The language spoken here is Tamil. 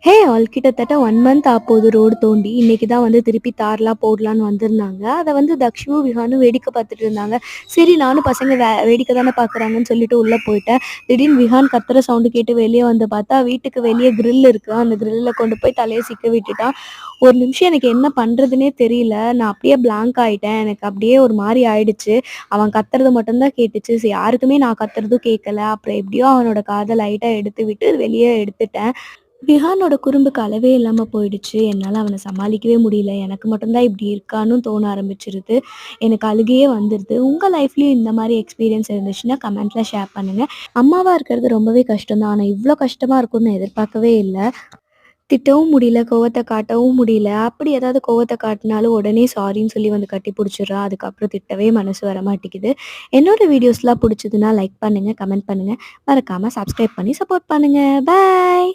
ஹே ஆல் கிட்டத்தட்ட 1 மந்த் ஆப்போது ரோடு தோண்டி இன்னைக்கு தான் வந்து திருப்பி தார்லாம் போடலான்னு வந்திருந்தாங்க. அதை வந்து தக்ஷுவும் விஹானும் வேடிக்கை பார்த்துட்டு இருந்தாங்க. சரி நானும் பசங்க வேடிக்கை தானே பார்க்குறாங்கன்னு சொல்லிட்டு உள்ளே போயிட்டேன். திடீர்னு விஹான் கத்துற சவுண்டு கேட்டு வெளியே வந்து பார்த்தா வீட்டுக்கு வெளியே கிரில் இருக்கு. அந்த கிரில்லில் கொண்டு போய் தலையை சிக்க விட்டுட்டான். ஒரு நிமிஷம் எனக்கு என்ன பண்ணுறதுனே தெரியல. நான் அப்படியே பிளாங்க் ஆகிட்டேன். எனக்கு அப்படியே ஒரு மாதிரி ஆயிடுச்சு. அவன் கத்துறது மட்டும்தான் கேட்டுச்சு. சரி யாருக்குமே நான் கத்துறதும் கேட்கல. அப்புறம் எப்படியோ அவனோட காதை லைட்டாக எடுத்து விட்டு வெளியே எடுத்துட்டேன். விஹானோட குறும்புக்கு அளவே இல்லாம போயிடுச்சு. என்னால அவன சமாளிக்கவே முடியல. எனக்கு மட்டும் தான் இப்படி இருக்கான்னு தோண ஆரம்பிச்சுருது. எனக்கு அழுகையே வந்துருது. உங்க லைஃப்லயும் இந்த மாரி எக்ஸ்பீரியன்ஸ் இருந்துச்சுன்னா கமெண்ட்ல ஷேர் பண்ணுங்க. அம்மாவா இருக்கிறது ரொம்பவே கஷ்டம் தான். ஆனா இவ்ளோ கஷ்டமா இருக்கும்னு நான் எதிர்பார்க்கவே இல்ல. திட்டவும் முடியல, கோவத்த காட்டவும் முடியல. அப்படி ஏதாவது கோவத்த காட்டினாலும் உடனே சாரின்னு சொல்லி வந்து கட்டி புடிச்சுடுறா. அதுக்கப்புறம் திட்டவே மனசு வரமாட்டேங்குது. என்னோட வீடியோஸ்லாம் புடிச்சதுன்னா லைக் பண்ணுங்க, கமெண்ட் பண்ணுங்க. மறக்காம சப்ஸ்கிரைப் பண்ணி சப்போர்ட் பண்ணுங்க. பாய்.